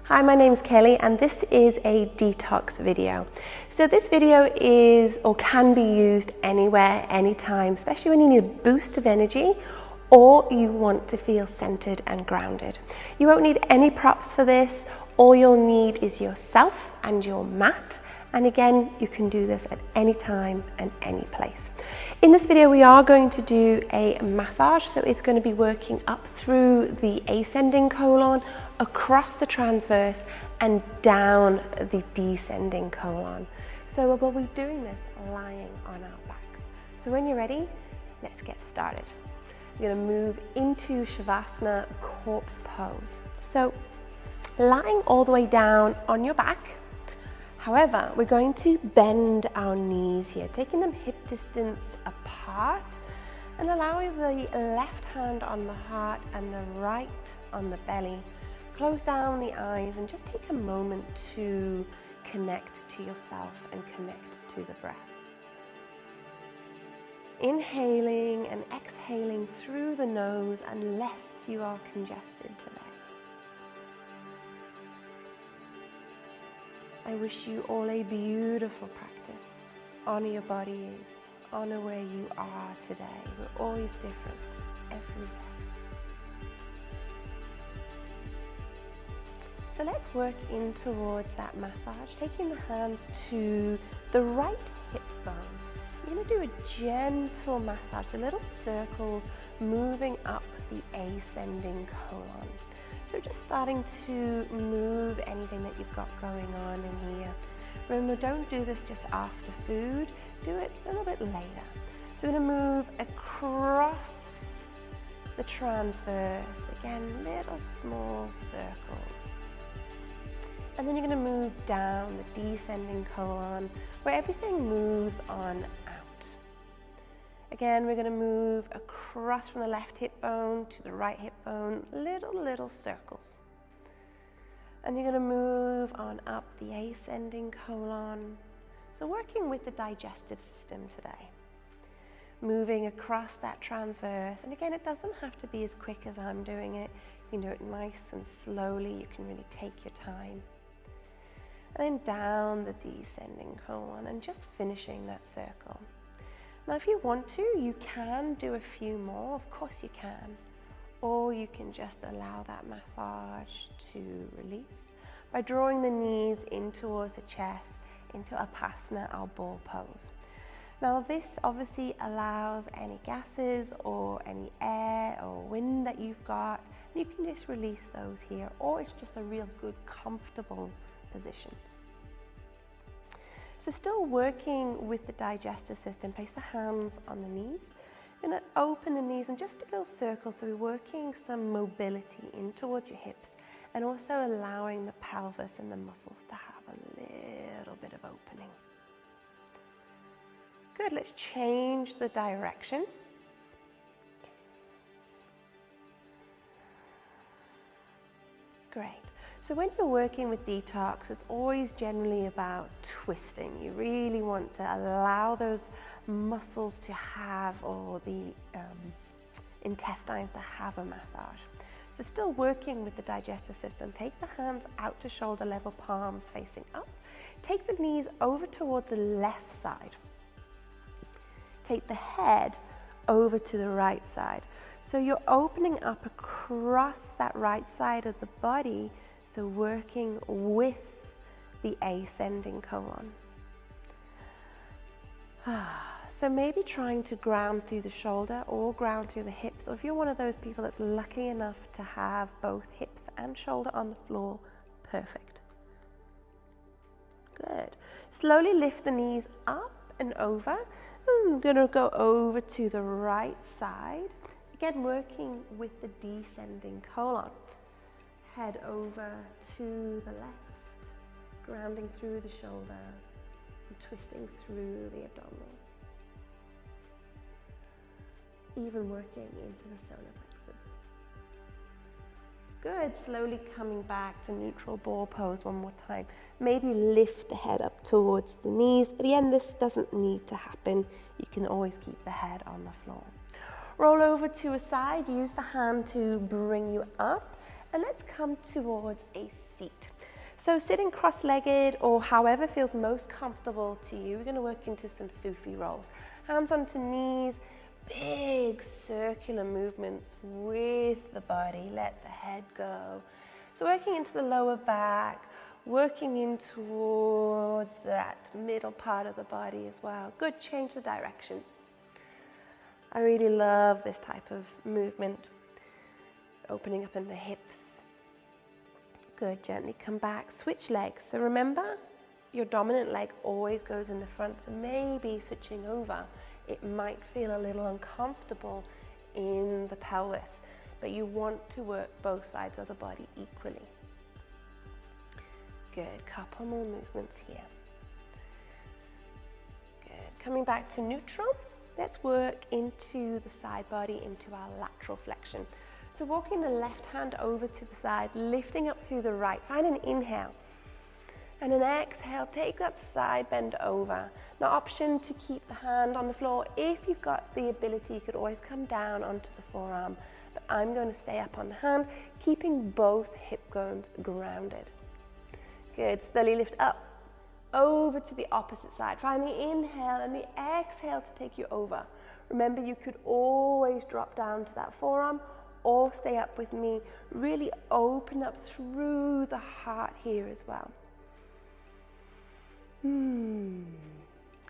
Hi, my name is Kelly and this is a detox video. So this video is or can be used anywhere, anytime, especially when you need a boost of energy or you want to feel centered and grounded. You won't need any props for this. All you'll need is yourself and your mat. And again, you can do this at any time and any place. In this video, we are going to do a massage. So it's going to be working up through the ascending colon, across the transverse, and down the descending colon. So we'll be doing this lying on our backs. So when you're ready, let's get started. You're going to move into Shavasana, corpse pose. So lying all the way down on your back. However, we're going to bend our knees here, taking them hip distance apart and allowing the left hand on the heart and the right on the belly. Close down the eyes and just take a moment to connect to yourself and connect to the breath. Inhaling and exhaling through the nose unless you are congested today. I wish you all a beautiful practice. Honor your bodies, honor where you are today. We're always different every day. So let's work in towards that massage, taking the hands to the right hip bone. You're going to do a gentle massage, so little circles moving up the ascending colon. So just starting to move anything that you've got going on in here. Remember, don't do this just after food, do it a little bit later. So we're going to move across the transverse, again, little small circles. And then you're going to move down the descending colon, where everything moves on out. Again, we're going to move across from the left hip bone to the right hip bone, little circles. And you're going to move on up the ascending colon. So working with the digestive system today. Moving across that transverse. And again, it doesn't have to be as quick as I'm doing it. You can do it nice and slowly. You can really take your time. And then down the descending colon and just finishing that circle. Now, if you want to, you can do a few more, of course you can, or you can just allow that massage to release by drawing the knees in towards the chest into Upasana, our ball pose. Now, this obviously allows any gases or any air or wind that you've got, and you can just release those here, or it's just a real good, comfortable position. So still working with the digestive system, place the hands on the knees. You're going to open the knees and just do little circles. So we're working some mobility in towards your hips and also allowing the pelvis and the muscles to have a little bit of opening. Good, let's change the direction. Great. So when you're working with detox, it's always generally about twisting. You really want to allow those muscles to have, or the intestines to have a massage. So still working with the digestive system, take the hands out to shoulder level, palms facing up. Take the knees over toward the left side. Take the head over to the right side. So you're opening up across that right side of the body, so working with the ascending colon. So maybe trying to ground through the shoulder or ground through the hips, or if you're one of those people that's lucky enough to have both hips and shoulder on the floor, perfect. Good. Slowly lift the knees up and over. I'm going to go over to the right side. Again, working with the descending colon. Head over to the left, grounding through the shoulder and twisting through the abdominals. Even working into the solar plexus. Good, slowly coming back to neutral ball pose one more time. Maybe lift the head up towards the knees. Again, this doesn't need to happen. You can always keep the head on the floor. Roll over to a side, use the hand to bring you up, And let's come towards a seat. So sitting cross-legged or however feels most comfortable to you, we're going to work into some Sufi rolls. Hands onto knees, big circular movements with the body, let the head go. So working into the lower back, working in towards that middle part of the body as well. Good, change the direction. I really love this type of movement. Opening up in the hips. Good, gently come back, switch legs. So remember, your dominant leg always goes in the front, so maybe switching over, it might feel a little uncomfortable in the pelvis, but you want to work both sides of the body equally. Good, couple more movements here. Good, coming back to neutral, let's work into the side body, into our lateral flexion. So walking the left hand over to the side, lifting up through the right. Find an inhale. And an exhale, take that side bend over. Now option to keep the hand on the floor. If you've got the ability, you could always come down onto the forearm. But I'm going to stay up on the hand, keeping both hip bones grounded. Good, slowly lift up, over to the opposite side. Find the inhale and the exhale to take you over. Remember, you could always drop down to that forearm or stay up with me. Really open up through the heart here as well.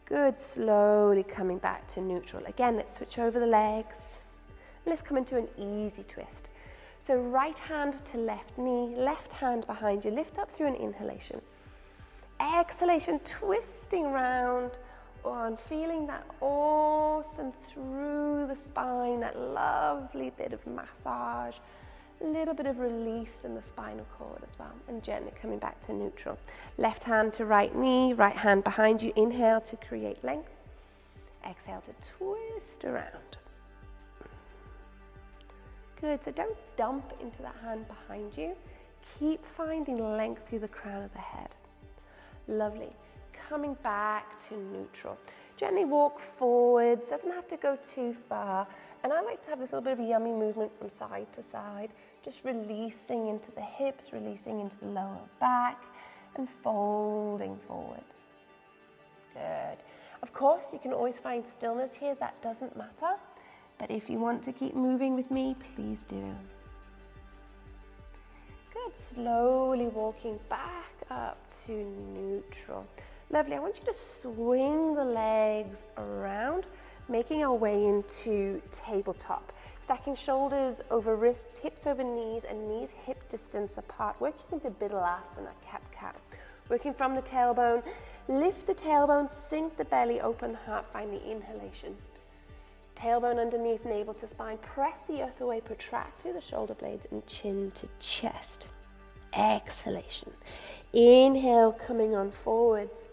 Good, slowly coming back to neutral. Again, let's switch over the legs. Let's come into an easy twist. So right hand to left knee, left hand behind you. Lift up through an inhalation. Exhalation, twisting round on, feeling that awesome through the spine, that lovely bit of massage, a little bit of release in the spinal cord as well, and gently coming back to neutral. Left hand to right knee, right hand behind you. Inhale to create length. Exhale to twist around. Good, so don't dump into that hand behind you. Keep finding length through the crown of the head. Lovely. Coming back to neutral. Gently walk forwards, doesn't have to go too far. And I like to have this little bit of yummy movement from side to side, just releasing into the hips, releasing into the lower back, and folding forwards. Good. Of course, you can always find stillness here, that doesn't matter. But if you want to keep moving with me, please do. Good, slowly walking back up to neutral. Lovely, I want you to swing the legs around, making our way into tabletop. Stacking shoulders over wrists, hips over knees, and knees hip distance apart. Working into Bidhalasana, cat-cow. Working from the tailbone, lift the tailbone, sink the belly, open the heart, find the inhalation. Tailbone underneath, navel to spine. Press the earth away, protract through the shoulder blades and chin to chest. Exhalation. Inhale, coming on forwards.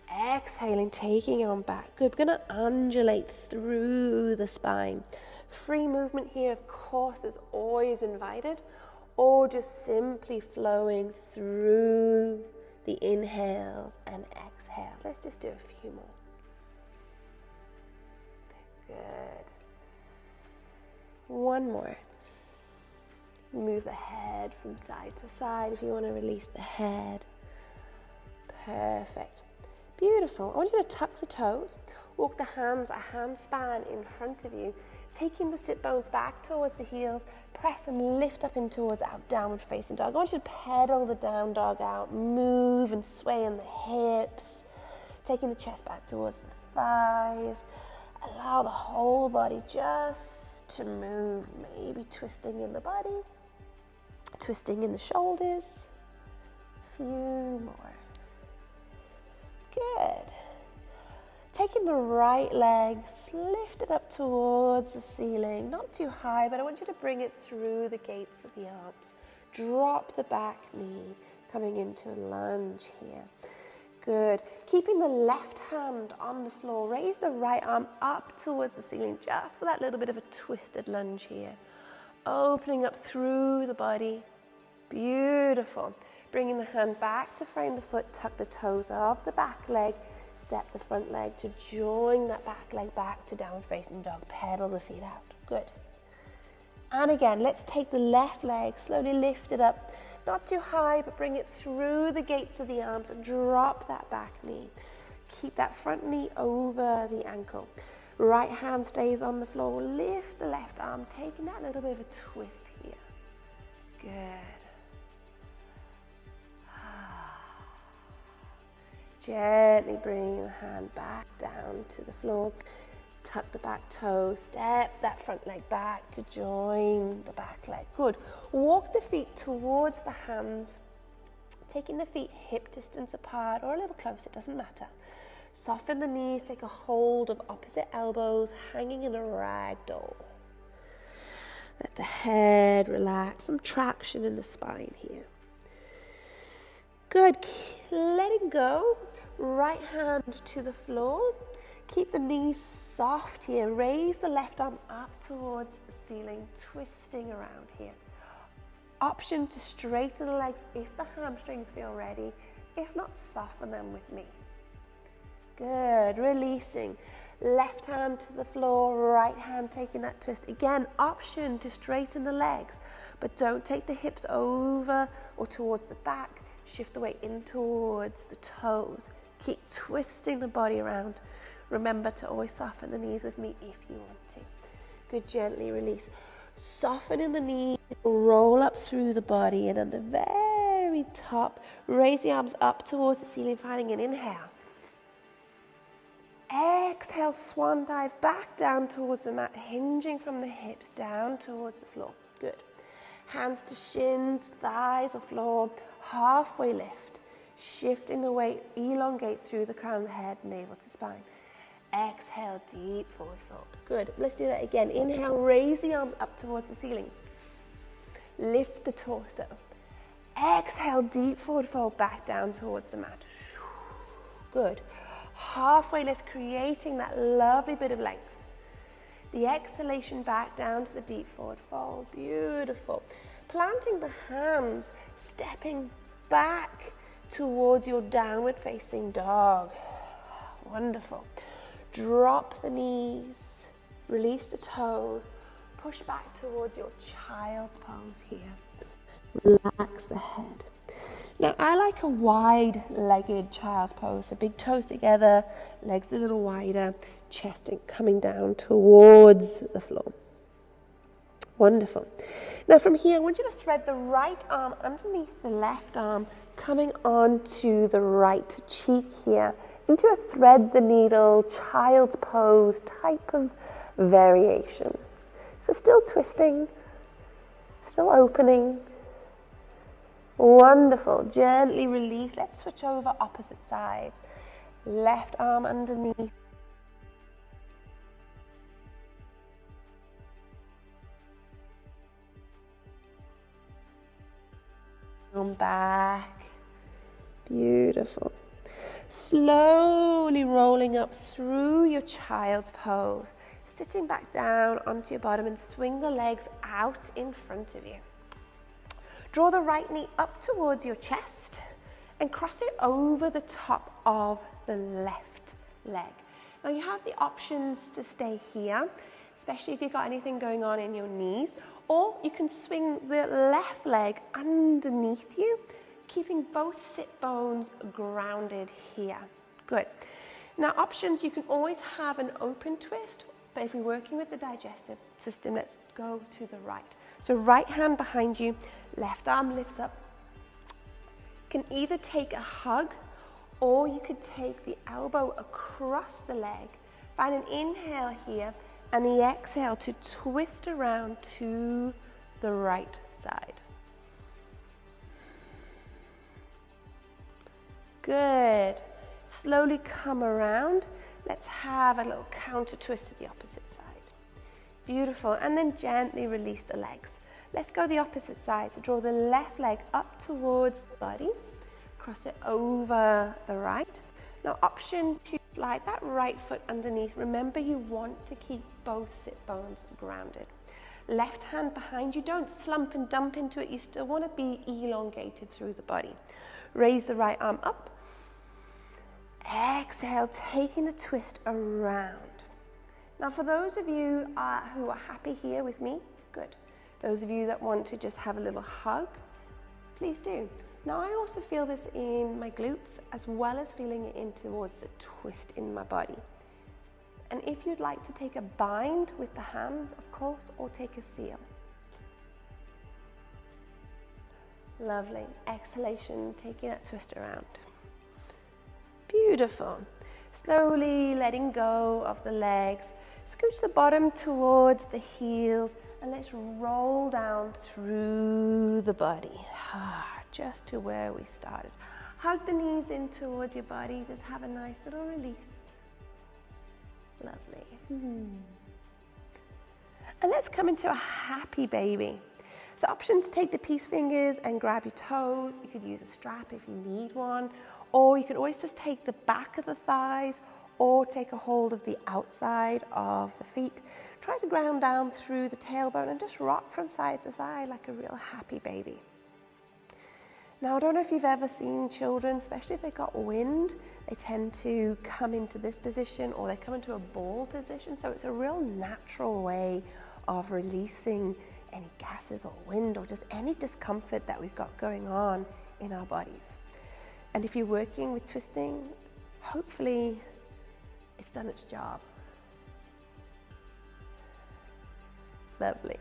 Exhaling, taking on back. Good, we're going to undulate through the spine. Free movement here, of course, is always invited, or just simply flowing through the inhales and exhales. Let's just do a few more. Good. One more. Move the head from side to side if you want to release the head. Perfect. Beautiful. I want you to tuck the toes. Walk the hands a handspan in front of you. Taking the sit bones back towards the heels. Press and lift up in towards out downward facing dog. I want you to pedal the down dog out. Move and sway in the hips. Taking the chest back towards the thighs. Allow the whole body just to move, maybe twisting in the body, twisting in the shoulders. A few more. Good. Taking the right leg, lift it up towards the ceiling, not too high, but I want you to bring it through the gates of the arms. Drop the back knee, coming into a lunge here. Good. Keeping the left hand on the floor, raise the right arm up towards the ceiling, just for that little bit of a twisted lunge here. Opening up through the body. Beautiful. Bringing the hand back to frame the foot, tuck the toes of the back leg, step the front leg to join that back leg back to downward facing dog. Pedal the feet out. Good. And again, let's take the left leg, slowly lift it up, not too high, but bring it through the gates of the arms and drop that back knee. Keep that front knee over the ankle. Right hand stays on the floor, lift the left arm, taking that little bit of a twist here. Good. Gently bring the hand back down to the floor. Tuck the back toe, step that front leg back to join the back leg. Good. Walk the feet towards the hands, taking the feet hip distance apart or a little close, it doesn't matter. Soften the knees, take a hold of opposite elbows, hanging in a ragdoll. Let the head relax, some traction in the spine here. Good. Letting go, right hand to the floor. Keep the knees soft here. Raise the left arm up towards the ceiling, twisting around here. Option to straighten the legs if the hamstrings feel ready. If not, soften them with me. Good. Releasing. Left hand to the floor, right hand taking that twist. Again, option to straighten the legs, but don't take the hips over or towards the back. Shift the weight in towards the toes. Keep twisting the body around. Remember to always soften the knees with me if you want to. Good, gently release. Soften in the knees, roll up through the body, and on the very top, raise the arms up towards the ceiling, finding an inhale. Exhale, swan dive back down towards the mat, hinging from the hips down towards the floor. Good. Hands to shins, thighs or floor, halfway lift. Shifting the weight, elongate through the crown of the head, navel to spine. Exhale, deep forward fold. Good. Let's do that again. Inhale, raise the arms up towards the ceiling. Lift the torso. Exhale, deep forward fold back down towards the mat. Good. Halfway lift, creating that lovely bit of length. The exhalation back down to the deep forward fold. Beautiful. Planting the hands, stepping back towards your downward facing dog. Wonderful. Drop the knees, release the toes, push back towards your child's pose here. Relax the head. Now I like a wide-legged child's pose, so big toes together, legs a little wider, chest coming down towards the floor. Wonderful. Now from here, I want you to thread the right arm underneath the left arm, coming onto the right cheek here, into a thread the needle, child's pose type of variation. So still twisting, still opening. Wonderful. Gently release. Let's switch over opposite sides. Left arm underneath. Arm back. Beautiful. Slowly rolling up through your child's pose, sitting back down onto your bottom and swing the legs out in front of you. Draw the right knee up towards your chest and cross it over the top of the left leg. Now you have the options to stay here, especially if you've got anything going on in your knees, or you can swing the left leg underneath you, keeping both sit bones grounded here. Good. Now options, you can always have an open twist, but if we're working with the digestive system, let's go to the right. So right hand behind you, left arm lifts up. You can either take a hug, or you could take the elbow across the leg. Find an inhale here, and the exhale to twist around to the right side. Good. Slowly come around. Let's have a little counter twist to the opposite side. Beautiful. And then gently release the legs. Let's go the opposite side. So draw the left leg up towards the body. Cross it over the right. Now option to slide that right foot underneath. Remember, you want to keep both sit bones grounded. Left hand behind you. Don't slump and dump into it. You still want to be elongated through the body. Raise the right arm up. Exhale, taking the twist around. Now for those of you who are happy here with me, good. Those of you that want to just have a little hug, please do. Now I also feel this in my glutes as well as feeling it in towards the twist in my body. And if you'd like to take a bind with the hands, of course, or take a seal. Lovely. Exhalation, taking that twist around. Beautiful. Slowly letting go of the legs. Scooch the bottom towards the heels and let's roll down through the body. Just to where we started. Hug the knees in towards your body. Just have a nice little release. Lovely. And let's come into a happy baby. So option to take the peace fingers and grab your toes. You could use a strap if you need one. Or you could always just take the back of the thighs or take a hold of the outside of the feet. Try to ground down through the tailbone and just rock from side to side like a real happy baby. Now, I don't know if you've ever seen children, especially if they've got wind, they tend to come into this position or they come into a ball position. So it's a real natural way of releasing any gases or wind or just any discomfort that we've got going on in our bodies. And if you're working with twisting, hopefully it's done its job. Lovely.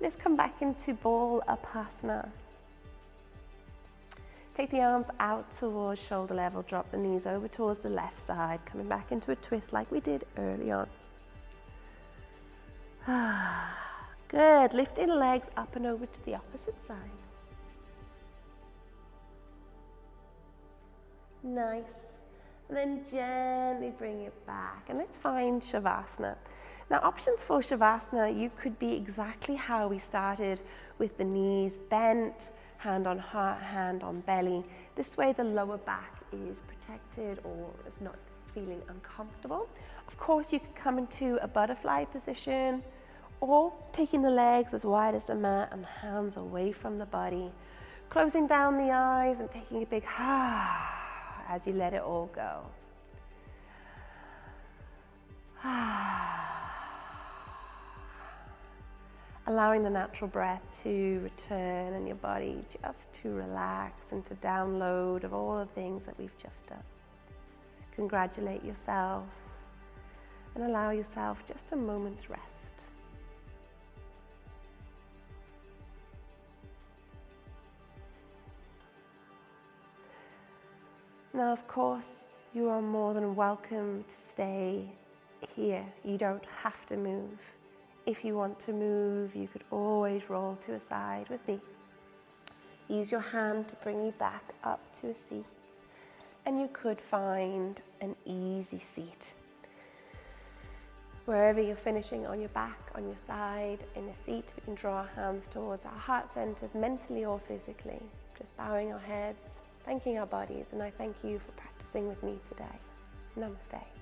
Let's come back into ball upasana. Take the arms out towards shoulder level, drop the knees over towards the left side, coming back into a twist like we did early on. Good, lifting the legs up and over to the opposite side. Nice. And then gently bring it back. And let's find Shavasana. Now, options for Shavasana, you could be exactly how we started with the knees bent, hand on heart, hand on belly. This way the lower back is protected or is not feeling uncomfortable. Of course, you could come into a butterfly position or taking the legs as wide as the mat and the hands away from the body. Closing down the eyes and taking a big as you let it all go. Allowing the natural breath to return and your body just to relax and to download of all the things that we've just done. Congratulate yourself and allow yourself just a moment's rest. Now, of course, you are more than welcome to stay here. You don't have to move. If you want to move, you could always roll to a side with me. Use your hand to bring you back up to a seat. And you could find an easy seat. Wherever you're finishing, on your back, on your side, in a seat, we can draw our hands towards our heart centers, mentally or physically. Just bowing our heads, thanking our bodies, and I thank you for practicing with me today. Namaste.